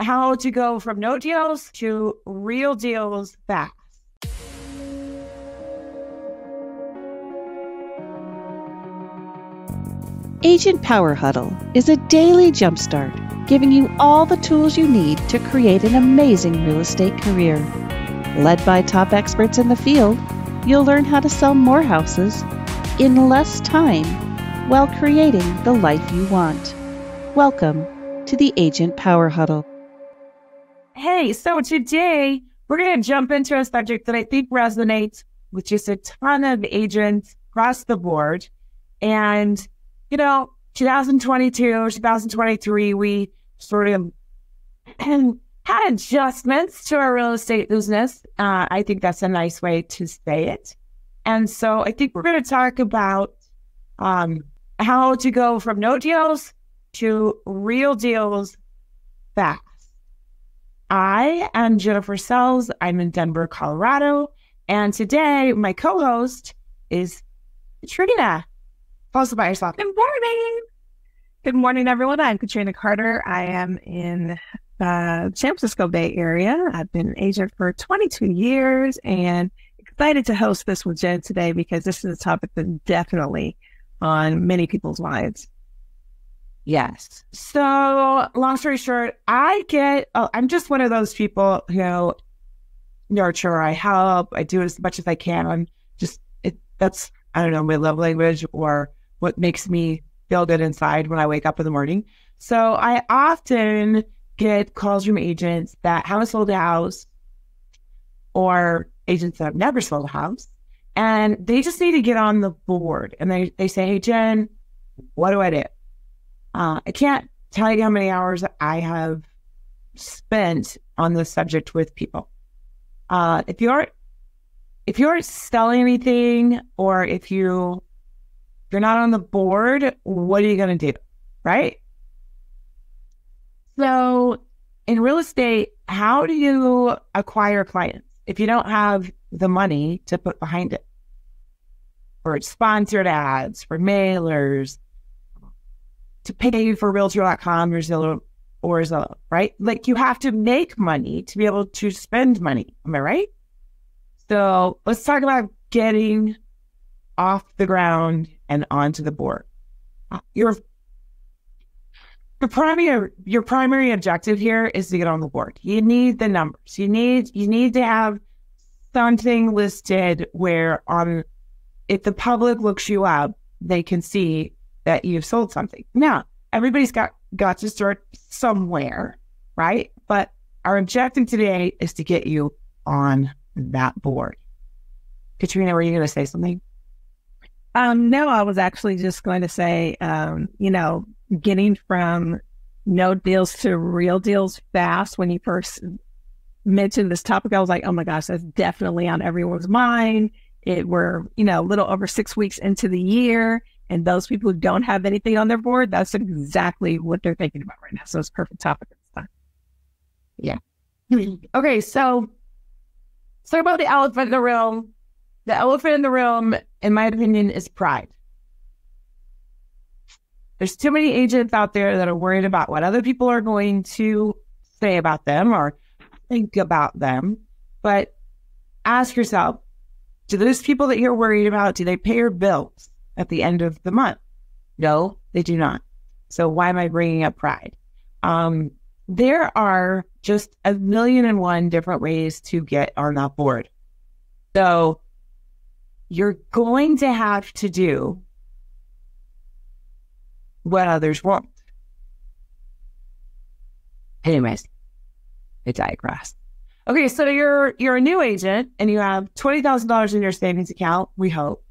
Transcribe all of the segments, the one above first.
how to go from no deals to real deals fast. Agent Power Huddle is a daily jumpstart, giving you all the tools you need to create an amazing real estate career. Led by top experts in the field, you'll learn how to sell more houses in less time while creating the life you want. Welcome to the Agent Power Huddle. Hey, so today we're going to jump into a subject that I think resonates with just a ton of agents across the board. And 2022, 2023, we sort of had adjustments to our real estate business. I think that's a nice way to say it. And so I think we're going to talk about how to go from no deals to real deals fast. I am Jennifer Sells. I'm in Denver, Colorado. And today my co-host is Katrina. Tell us about yourself. Good morning. Good morning, everyone. I'm Katrina Carter. I am in the San Francisco Bay Area. I've been an agent for 22 years and excited to host this with Jenn today because this is a topic that's definitely on many people's minds. Yes. So long story short, I'm just one of those people who nurture, I help, I do as much as I can. That's, I don't know, my love language or what makes me feel good inside when I wake up in the morning. So I often get calls from agents that haven't sold a house or agents that have never sold a house. And they just need to get on the board. And they say, hey, Jenn, what do I do? I can't tell you how many hours I have spent on this subject with people. If you aren't selling anything or if you're not on the board, what are you going to do? Right? So in real estate, how do you acquire clients if you don't have the money to put behind it? For sponsored ads, for mailers, to pay for Realtor.com or Zillow, right? Like you have to make money to be able to spend money. Am I right? So let's talk about getting off the ground and onto the board. Your primary objective here is to get on the board. You need the numbers. You need to have something listed where if the public looks you up, they can see that you've sold something. Now, everybody's got to start somewhere, right? But our objective today is to get you on that board. Katrina, were you going to say something? No, I was actually just going to say, getting from no deals to real deals fast. When you first mentioned this topic, I was like, oh my gosh, that's definitely on everyone's mind. We're, a little over 6 weeks into the year. And those people who don't have anything on their board, that's exactly what they're thinking about right now. So it's a perfect topic at this time. Yeah. Okay, so let's talk about the elephant in the room. The elephant in the room, in my opinion, is pride. There's too many agents out there that are worried about what other people are going to say about them or think about them. But ask yourself, do those people that you're worried about, do they pay your bills at the end of the month? No, they do not. So why am I bringing up pride? There are just 1,000,001 different ways to get on that board. So you're going to have to do what others won't. Anyways, I digress. Okay, so you're a new agent and you have $20,000 in your savings account, we hope.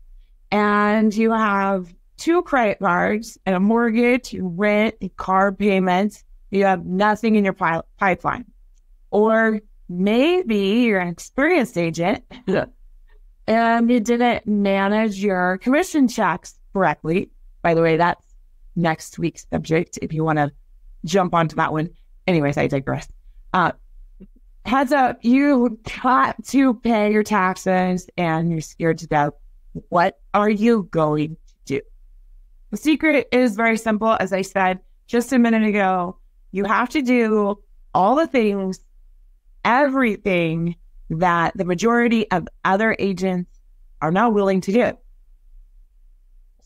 And you have 2 credit cards and a mortgage, rent, and car payments. You have nothing in your pipeline. Or maybe you're an experienced agent and you didn't manage your commission checks correctly. By the way, that's next week's subject if you want to jump onto that one. Anyways, I digress. Heads up, you got to pay your taxes and you're scared to death. What are you going to do? The secret is very simple. As I said just a minute ago, you have to do all the things, everything that the majority of other agents are not willing to do.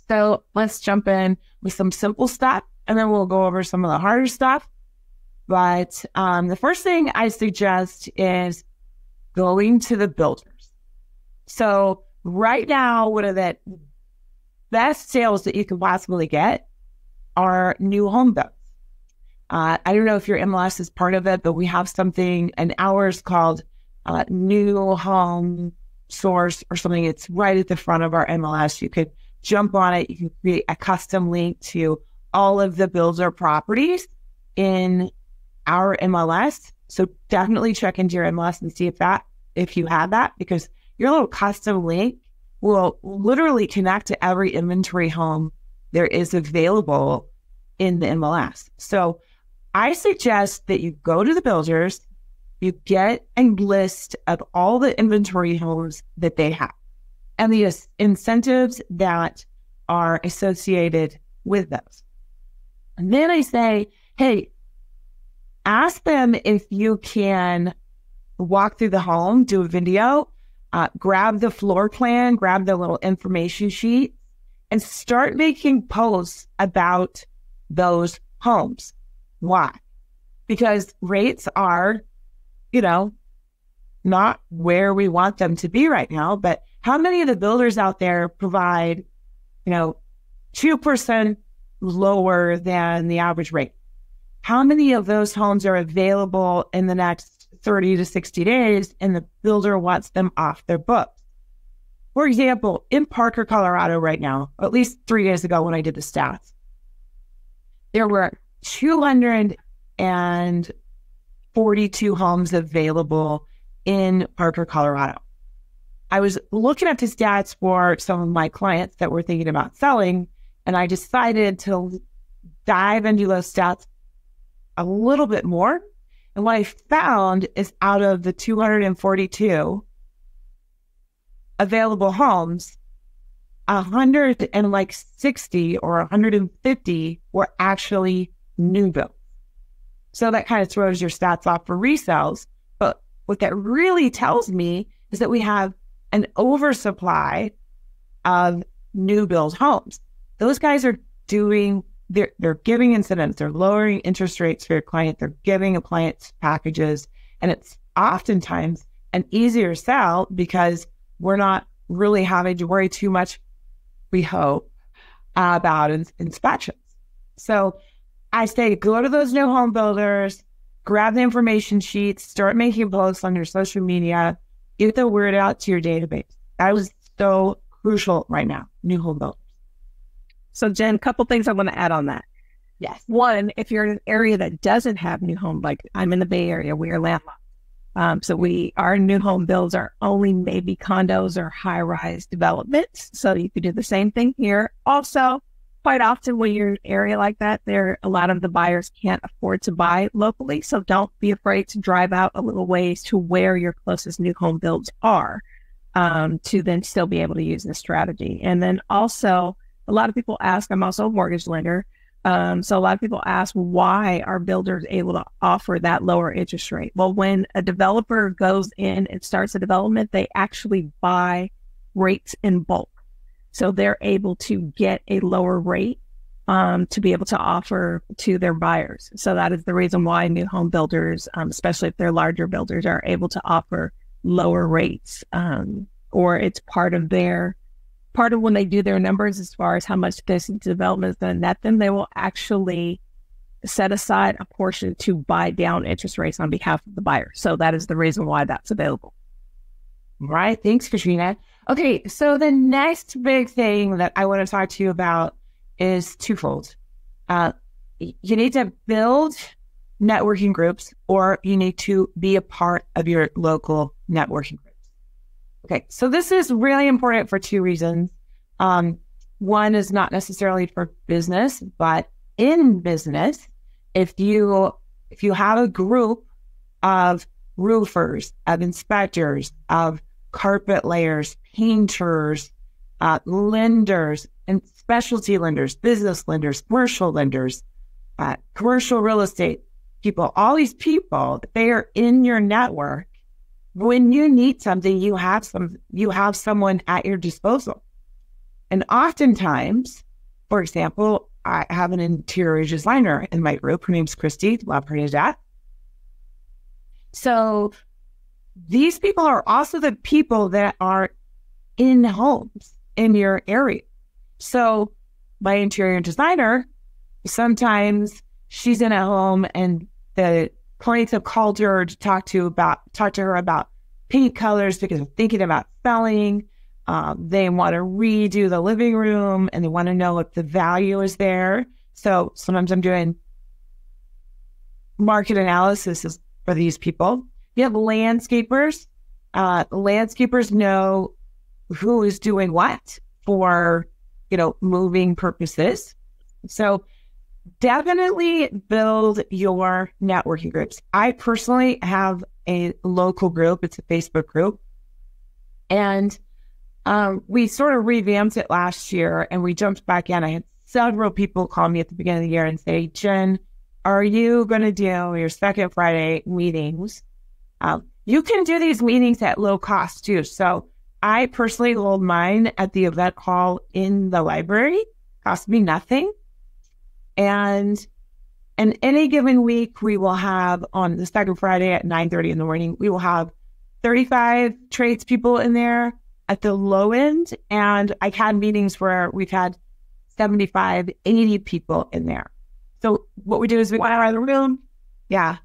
So let's jump in with some simple stuff, and then we'll go over some of the harder stuff. But the first thing I suggest is going to the builders. So right now, one of the best sales that you can possibly get are new home builds. I don't know if your MLS is part of it, but we have something in ours called New Home Source or something. It's right at the front of our MLS. You could jump on it. You can create a custom link to all of the builder properties in our MLS. So definitely check into your MLS and see if you have that, because your little custom link will literally connect to every inventory home there is available in the MLS. So I suggest that you go to the builders, you get a list of all the inventory homes that they have and the incentives that are associated with those. And then I say, hey, ask them if you can walk through the home, do a video, grab the floor plan, grab the little information sheet, and start making posts about those homes. Why? Because rates are, not where we want them to be right now, but how many of the builders out there provide, 2% lower than the average rate? How many of those homes are available in the next 30 to 60 days and the builder wants them off their books? For example, in Parker, Colorado right now, at least 3 days ago when I did the stats, there were 242 homes available in Parker, Colorado. I was looking at the stats for some of my clients that were thinking about selling, and I decided to dive into those stats a little bit more. And what I found is out of the 242 available homes, 160 or 150 were actually new builds. So that kind of throws your stats off for resales. But what that really tells me is that we have an oversupply of new build homes. Those guys are they're giving incentives, they're lowering interest rates for your client, they're giving appliance packages, and it's oftentimes an easier sell because we're not really having to worry too much, we hope, about inspections. So I say go to those new home builders, grab the information sheets, start making posts on your social media, get the word out to your database. That is so crucial right now, new home builders. So Jen, a couple things I want to add on that. Yes. One, if you're in an area that doesn't have new home, like I'm in the Bay Area, we are landlocked. So our new home builds are only maybe condos or high-rise developments. So you could do the same thing here. Also, quite often when you're in an area like that, a lot of the buyers can't afford to buy locally. So don't be afraid to drive out a little ways to where your closest new home builds are, to then still be able to use this strategy. And then also, a lot of people ask, I'm also a mortgage lender. So a lot of people ask, why are builders able to offer that lower interest rate? Well, when a developer goes in and starts a development, they actually buy rates in bulk. So they're able to get a lower rate to be able to offer to their buyers. So that is the reason why new home builders, especially if they're larger builders, are able to offer lower rates, or it's part of when they do their numbers as far as how much this development is going to net them, they will actually set aside a portion to buy down interest rates on behalf of the buyer. So that is the reason why that's available. Right. Thanks, Katrina. Okay. So the next big thing that I want to talk to you about is twofold. You need to build networking groups, or you need to be a part of your local networking groups. Okay, so this is really important for two reasons. One is not necessarily for business, but in business, if you have a group of roofers, of inspectors, of carpet layers, painters, lenders, and specialty lenders, business lenders, commercial real estate, people, all these people, they are in your network. When you need something, you have someone at your disposal. And oftentimes, for example, I have an interior designer in my group. Her name's Christy. Love her to death. So these people are also the people that are in homes in your area. So my interior designer, sometimes she's in a home and the clients have called her to talk to her about paint colors because they're thinking about selling. They want to redo the living room and they want to know if the value is there. So sometimes I'm doing market analysis for these people. You have landscapers. Landscapers know who is doing what for, moving purposes. So definitely build your networking groups. I personally have a local group. It's a Facebook group. And we sort of revamped it last year and we jumped back in. I had several people call me at the beginning of the year and say, Jen, are you going to do your second Friday meetings? You can do these meetings at low cost too. So I personally hold mine at the event hall in the library. Cost me nothing. And in any given week, we will have on the second Friday at 9:30 in the morning, we will have 35 tradespeople in there at the low end. And I've had meetings where we've had 75, 80 people in there. So what we do is we go around the room. Yeah.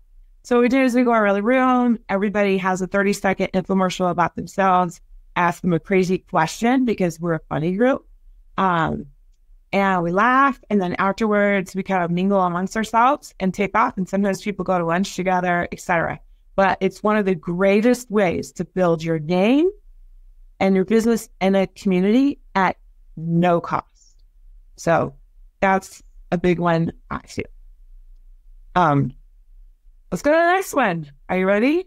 So what we do is we go around the room. Everybody has a 30-second infomercial about themselves. Ask them a crazy question because we're a funny group. And we laugh. And then afterwards, we kind of mingle amongst ourselves and take off. And sometimes people go to lunch together, etc. But it's one of the greatest ways to build your name and your business in a community at no cost. So that's a big one I see. Let's go to the next one. Are you ready?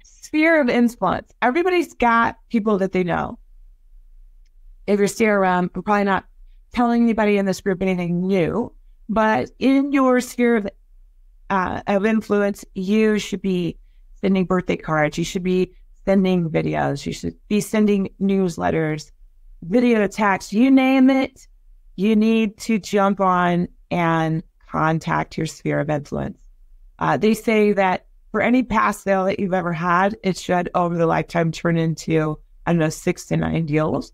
Sphere of influence. Everybody's got people that they know. If you're CRM, I'm probably not telling anybody in this group anything new, but in your sphere of influence, you should be sending birthday cards. You should be sending videos. You should be sending newsletters, video text, you name it. You need to jump on and contact your sphere of influence. They say that for any past sale that you've ever had, it should over the lifetime turn into, 6 to 9 deals.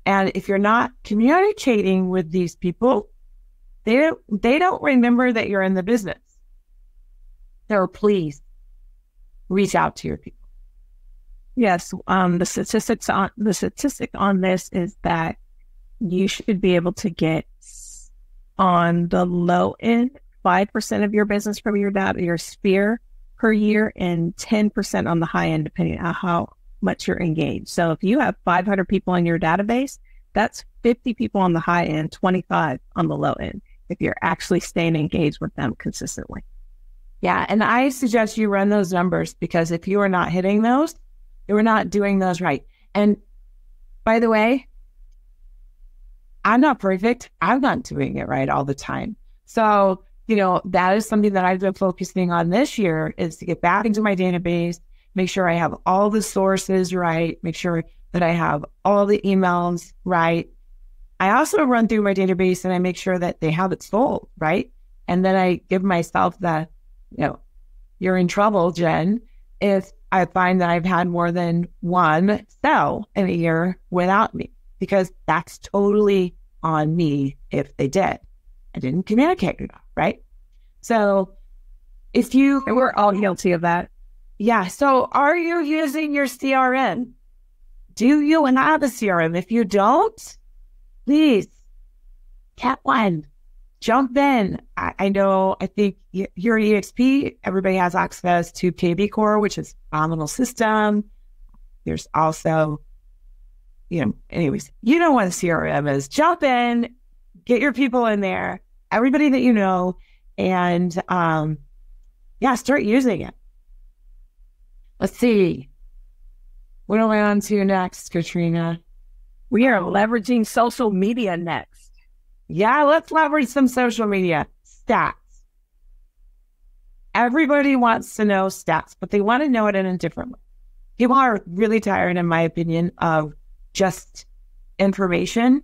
And if you're not communicating with these people, they don't remember that you're in the business. So please reach out to your people. Yes, the statistic on this is that you should be able to get on the low end 5% of your business from your sphere per year, and 10% on the high end, depending on how much you're engaged. So if you have 500 people in your database, that's 50 people on the high end, 25 on the low end, if you're actually staying engaged with them consistently. Yeah, and I suggest you run those numbers, because if you are not hitting those, you are not doing those right. And by the way, I'm not perfect. I'm not doing it right all the time. So, that is something that I've been focusing on this year, is to get back into my database, make sure I have all the sources right, make sure that I have all the emails right. I also run through my database and I make sure that they have it sold, right? And then I give myself the, you're in trouble, Jen, if I find that I've had more than one sell in a year without me, because that's totally on me if they did. I didn't communicate enough, right? So and we're all guilty of that. Yeah. So are you using your CRM? Do you have a CRM? If you don't, please get one. Jump in. I think here at EXP, everybody has access to KB Core, which is a phenomenal system. There's also, anyways, you know what a CRM is. Jump in, get your people in there, everybody that you know, and start using it. Let's see. What are we on to next, Katrina? We are leveraging social media next. Yeah, let's leverage some social media stats. Everybody wants to know stats, but they want to know it in a different way. People are really tired, in my opinion, of just information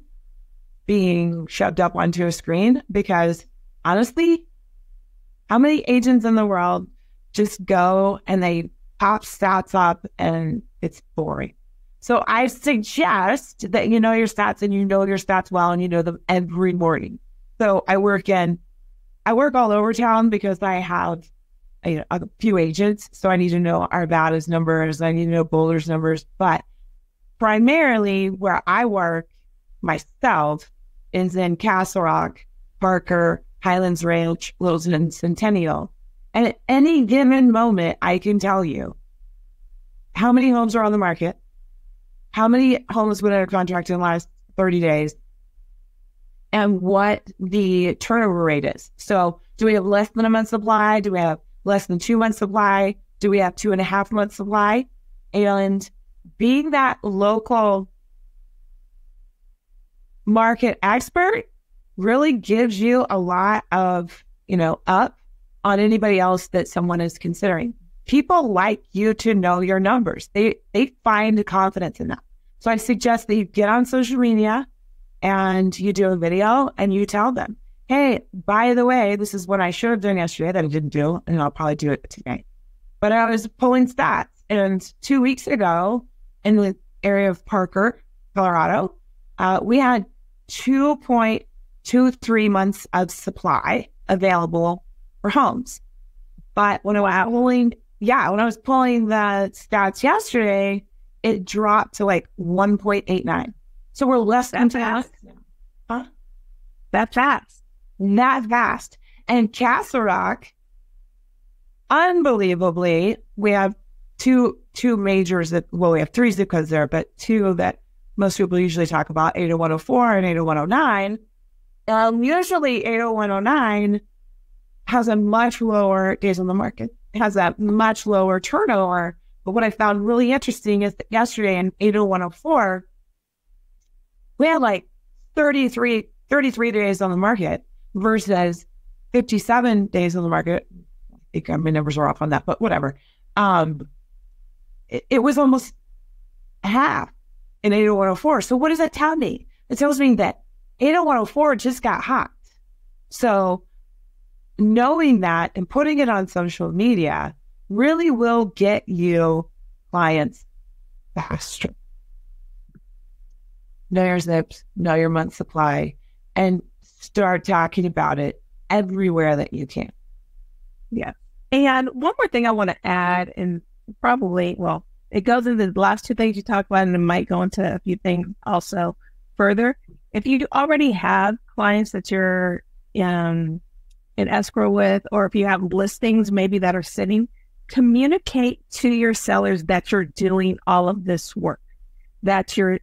being shoved up onto a screen, because honestly, how many agents in the world just go and they pop stats up and it's boring? So I suggest that you know your stats, and you know your stats well, and you know them every morning. So I work all over town because I have a few agents. So I need to know Arvada's numbers. I need to know Boulder's numbers. But primarily where I work myself is in Castle Rock, Parker, Highlands Ranch, Littleton, and Centennial. And at any given moment, I can tell you how many homes are on the market, how many homes went under contract in the last 30 days, and what the turnover rate is. So do we have less than a month's supply? Do we have less than 2 months supply? Do we have 2.5 months supply? And being that local market expert really gives you a lot of, up on anybody else that someone is considering. People like you to know your numbers. They find confidence in that. So I suggest that you get on social media and you do a video and you tell them, hey, by the way, this is what I should have done yesterday that I didn't do, and I'll probably do it today. But I was pulling stats, and 2 weeks ago in the area of Parker, Colorado, we had 2.23 months of supply available for homes. But when I was pulling the stats yesterday, it dropped to like 1.89. So we're less than fast. Huh? That fast. That fast. And Castle Rock, unbelievably, we have two majors we have 3 zip codes there, but 2 that most people usually talk about, 80104 and 80109. Usually 80109 has a much lower days on the market. It has a much lower turnover. But what I found really interesting is that yesterday in 80104, we had like 33 days on the market versus 57 days on the market. I think my numbers are off on that, but whatever. It was almost half in 80104. So what does that tell me? It tells me that 80104 just got hot. So knowing that and putting it on social media really will get you clients faster. Know your zips, know your month supply, and start talking about it everywhere that you can. Yeah. And one more thing I want to add, and probably, it goes into the last 2 things you talked about, and it might go into a few things also further. If you already have clients that you're in escrow with, or if you have listings maybe that are sitting, communicate to your sellers that you're doing all of this work, that you're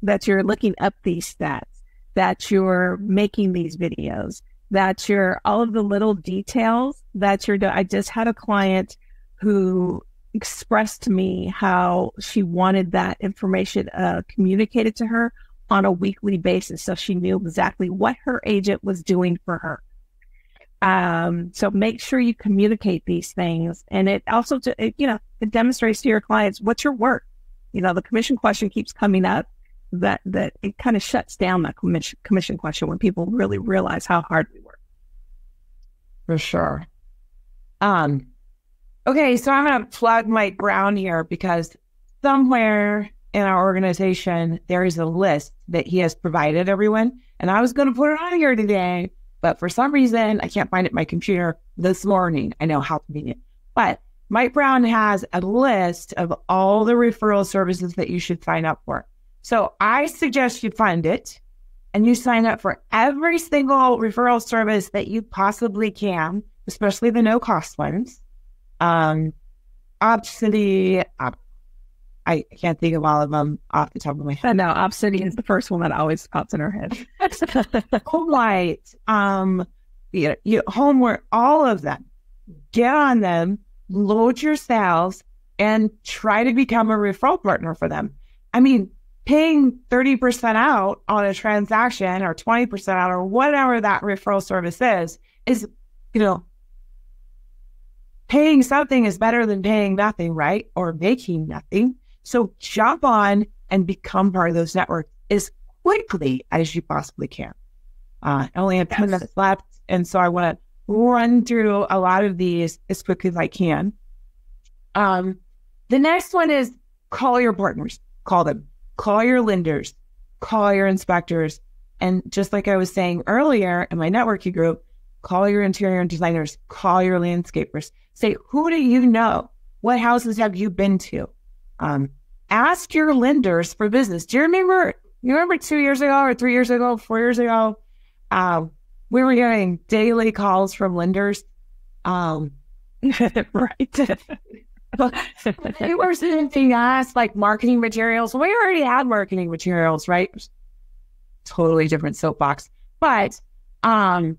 looking up these stats, that you're making these videos, that you're all of the little details that you're doing. I just had a client who expressed to me how she wanted that information communicated to her on a weekly basis, so she knew exactly what her agent was doing for her. So make sure you communicate these things, and it also, it demonstrates to your clients what's your work. The commission question keeps coming up. That it kind of shuts down that commission question when people really realize how hard we work. For sure. Okay, so I'm going to plug Mike Brown here, because somewhere in our organization there is a list that he has provided everyone, and I was going to put it on here today, but for some reason I can't find it in my computer this morning. I know, how convenient. But Mike Brown has a list of all the referral services that you should sign up for. So I suggest you find it and you sign up for every single referral service that you possibly can, especially the no-cost ones. Opcity, I can't think of all of them off the top of my head. No, Opcity is the first one that always pops in our head. Homelight, Homework, all of them. Get on them, load your sales, and try to become a referral partner for them. I mean, paying 30% out on a transaction, or 20% out, or whatever that referral service is, paying something is better than paying nothing, right? Or making nothing. So jump on and become part of those networks as quickly as you possibly can. I only have 10 minutes left, and so I want to run through a lot of these as quickly as I can. The next one is call your partners, call them, call your lenders, call your inspectors. And just like I was saying earlier in my networking group, call your interior designers, call your landscapers. Say, who do you know? What houses have you been to? Ask your lenders for business. Do you remember 2 years ago or 3 years ago, 4 years ago, we were getting daily calls from lenders. Right. They were sending us like marketing materials. We already had marketing materials, right? Totally different soapbox. But do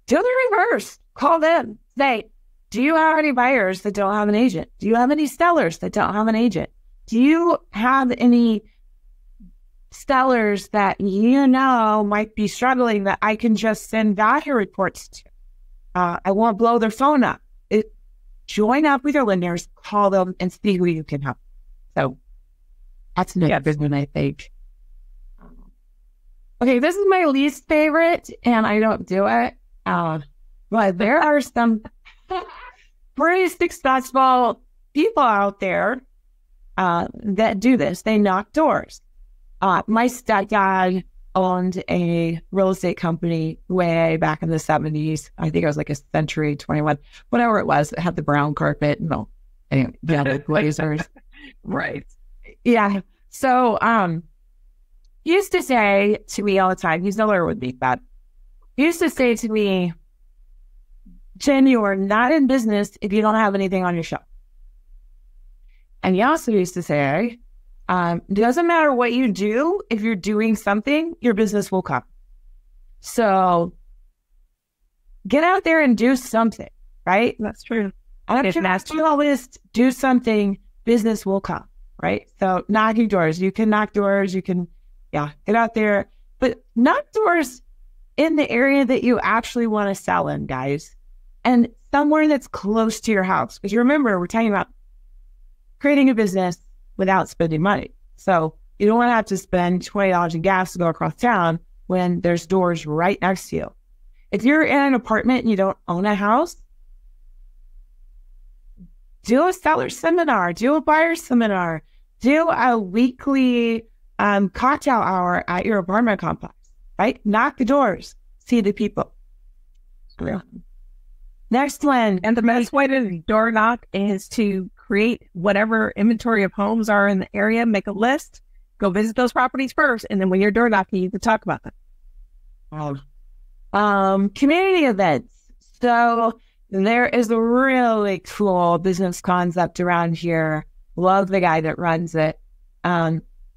the reverse. Call them. Say, do you have any buyers that don't have an agent? Do you have any sellers that don't have an agent? Do you have any sellers that you know might be struggling that I can just send value reports to? I won't blow their phone up. Join up with your lenders, call them, and see who you can help. So that's another good one, I think. Okay, this is my least favorite, and I don't do it. But there are some pretty successful people out there that do this. They knock doors. My stepdad owned a real estate company way back in the 70s. I think it was like a Century 21, whatever it was. It had the brown carpet. No, anyway, yeah, the glazers. Right. Yeah. So he used to say to me all the time, he's no longer with me, but he used to say to me, Jenn, you are not in business if you don't have anything on your shelf. And he also used to say, it doesn't matter what you do. If you're doing something, your business will come. So get out there and do something, right? That's true. I don't care if you list, do something, business will come, right? So knocking doors, you can knock doors, you can, get out there, but knock doors in the area that you actually want to sell in, guys, and somewhere that's close to your house. Because you remember, we're talking about creating a business without spending money. So you don't want to have to spend $20 in gas to go across town when there's doors right next to you. If you're in an apartment and you don't own a house, do a seller seminar, do a buyer seminar, do a weekly cocktail hour at your apartment complex, right? Knock the doors, see the people. Yeah. Next one. And the best way to door knock is to create whatever inventory of homes are in the area, make a list, go visit those properties first, and then when you're door knocking, you can talk about them. Community events. So there is a really cool business concept around here. Love the guy that runs it.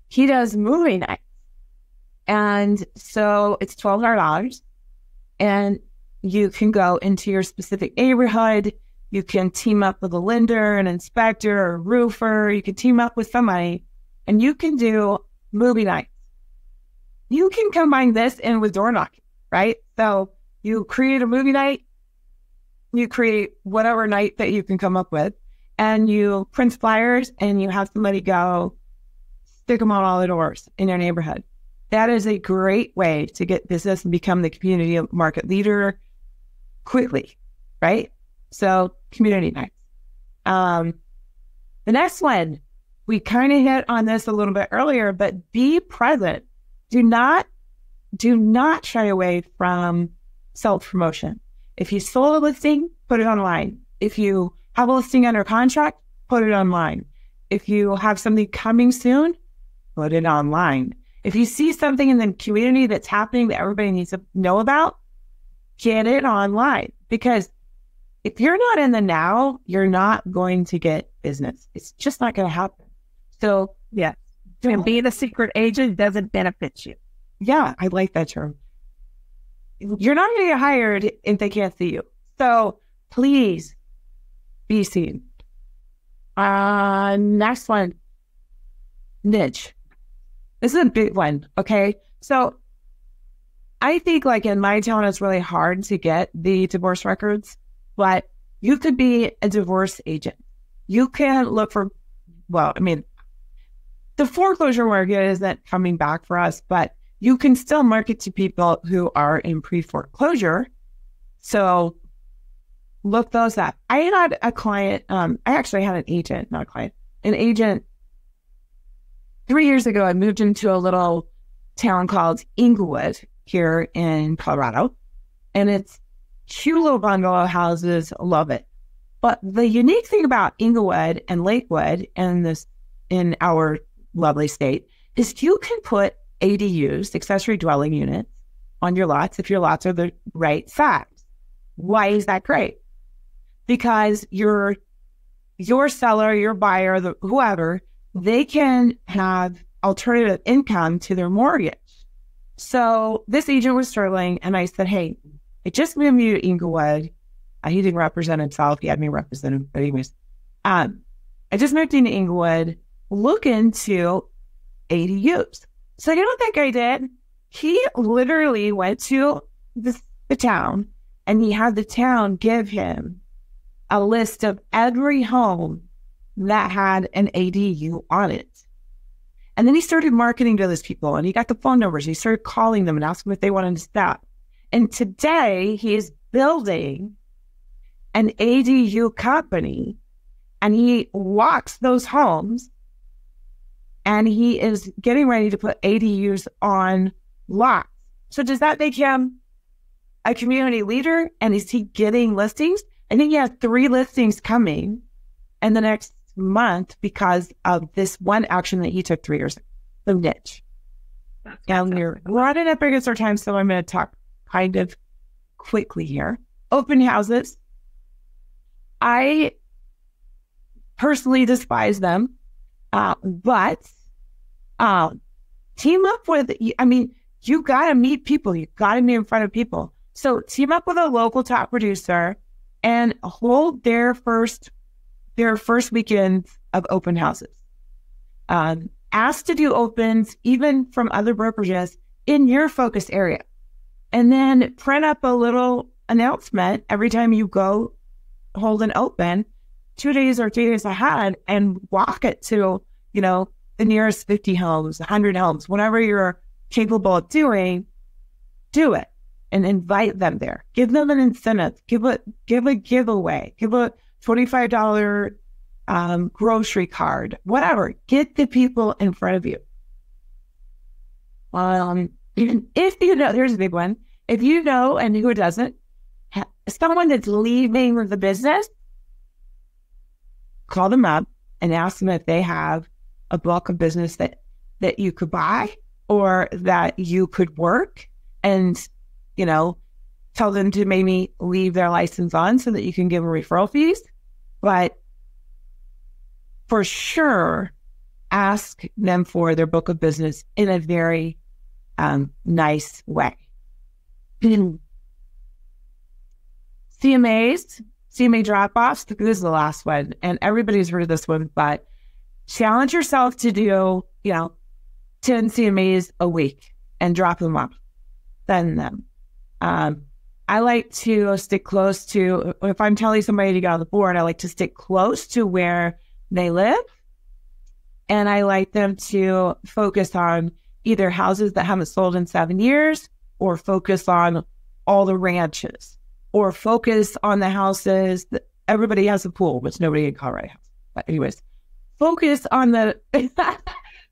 He does movie nights. And so it's $1,200. And you can go into your specific neighborhood. You can team up with a lender, an inspector, or a roofer. You can team up with somebody, and you can do movie nights. You can combine this in with door knocking, right? So you create a movie night, you create whatever night that you can come up with, and you print flyers, and you have somebody go stick them on all the doors in your neighborhood. That is a great way to get business and become the community market leader quickly, right? So community nights. The next one, we kind of hit on this a little bit earlier, but be present. Do not shy away from self-promotion. If you sold a listing, put it online. If you have a listing under contract, put it online. If you have something coming soon, put it online. If you see something in the community that's happening that everybody needs to know about, get it online. Because if you're not in the now, you're not going to get business. It's just not going to happen. So, yeah. And being a secret agent doesn't benefit you. Yeah, I like that term. You're not going to get hired if they can't see you. So please be seen. Next one. Niche. This is a big one, okay? So I think like in my town, it's really hard to get the divorce records, but You could be a divorce agent. You can look for, the foreclosure market isn't coming back for us, but you can still market to people who are in pre-foreclosure. So look those up. I had a client, I actually had an agent, not a client, an agent 3 years ago. I moved into a little town called Inglewood here in Colorado, and it's cute little bungalow houses. Love it. But the unique thing about Inglewood and Lakewood and in our lovely state is you can put ADUs, accessory dwelling units, on your lots if your lots are the right size. Why is that great? Because your seller, your buyer, whoever, they can have alternative income to their mortgage. So this agent was struggling, and I said, hey, I just moved you to Inglewood. He didn't represent himself. He had me represent him. But anyways, I just moved into Inglewood. Look into ADUs. So you know what that guy did? He literally went to the town, and he had the town give him a list of every home that had an ADU on it. And then he started marketing to those people, and he got the phone numbers. He started calling them and asking if they wanted to stop. And today he is building an ADU company, and he walks those homes, and he is getting ready to put ADUs on lots. So does that make him a community leader? And is he getting listings? I think he has 3 listings coming in the next month because of this one action that he took 3 years ago. The niche. And we're running up against our time, so I'm going to talk kind of quickly here. Open houses. I personally despise them, but team up with, you got to meet people. You got to be in front of people. So team up with a local top producer and hold their first weekend of open houses. Ask to do opens, even from other brokerages, in your focus area. And then print up a little announcement every time you go hold an open, 2 days or 3 days ahead, and walk it to, the nearest 50 homes, 100 homes, whatever you're capable of doing, do it and invite them there. Give them an incentive. Give a giveaway. Give a $25 grocery card, whatever. Get the people in front of you. If you know, here's a big one. If you know, and who doesn't, someone that's leaving the business, call them up and ask them if they have a block of business that you could buy or that you could work, and, tell them to maybe leave their license on so that you can give them referral fees. But for sure, ask them for their book of business in a very nice way. CMA drop-offs. This is the last one, and everybody's heard of this one, but challenge yourself to do, 10 CMAs a week and drop them off. Send them. I like to stick close to, if I'm telling somebody to get on the board, I like to stick close to where they live. And I like them to focus on either houses that haven't sold in 7 years, or focus on all the ranches, or focus on the houses that everybody has a pool, which nobody in Colorado has. But anyways, focus on the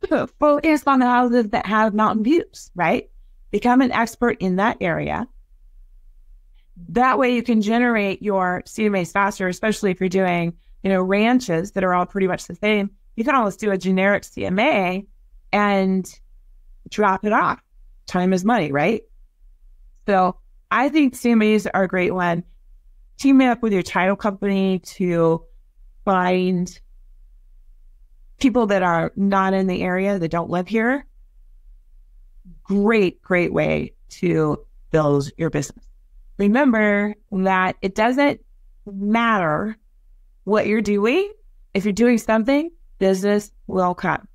houses that have mountain views, right? Become an expert in that area. That way you can generate your CMAs faster, especially if you're doing, ranches that are all pretty much the same. You can always do a generic CMA and drop it off. Time is money, right? So I think CMAs are a great one. Team up with your title company to find people that are not in the area, that don't live here. Great way to build your business. Remember that it doesn't matter what you're doing. If you're doing something, business will come.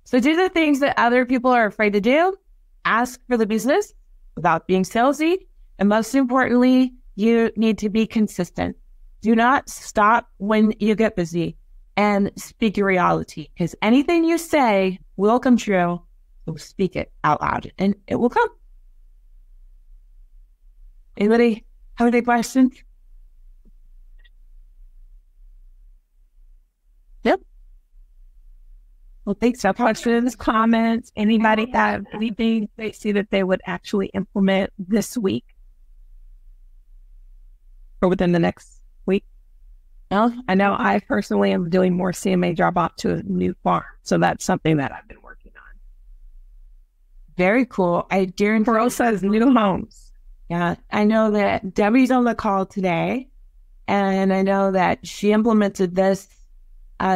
So do the things that other people are afraid to do. Ask for the business without being salesy. And most importantly, you need to be consistent. Do not stop when you get busy and speak your reality, because anything you say will come true. So speak it out loud and it will come. Anybody have any questions? Yep. Well, thanks for Questions, comments, anybody have anything they see that they would actually implement this week or within the next week? No, I know I personally am doing more CMA drop off to a new farm. So that's something that I've been working on. very cool. I guarantee. Rosa's new homes. Yeah, I know that Debbie's on the call today, and I know that she implemented this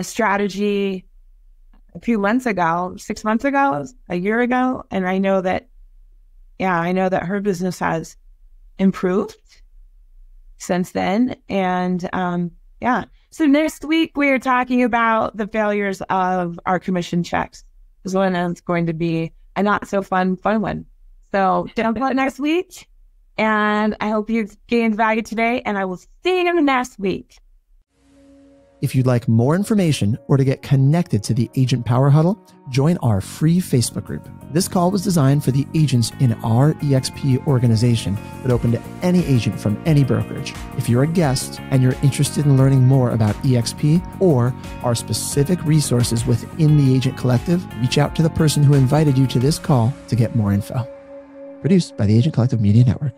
strategy a few months ago, 6 months ago, a year ago, and I know that her business has improved since then. And so next week we are talking about the failures of our commission checks. This one is going to be a not so fun one. So jump out next week. And I hope you've gained value today, and I will see you next week. If you'd like more information or to get connected to the Agent Power Huddle, join our free Facebook group. This call was designed for the agents in our EXP organization, but open to any agent from any brokerage. If you're a guest and you're interested in learning more about EXP or our specific resources within the Agent Collective, reach out to the person who invited you to this call to get more info. Produced by the Agent Collective Media Network.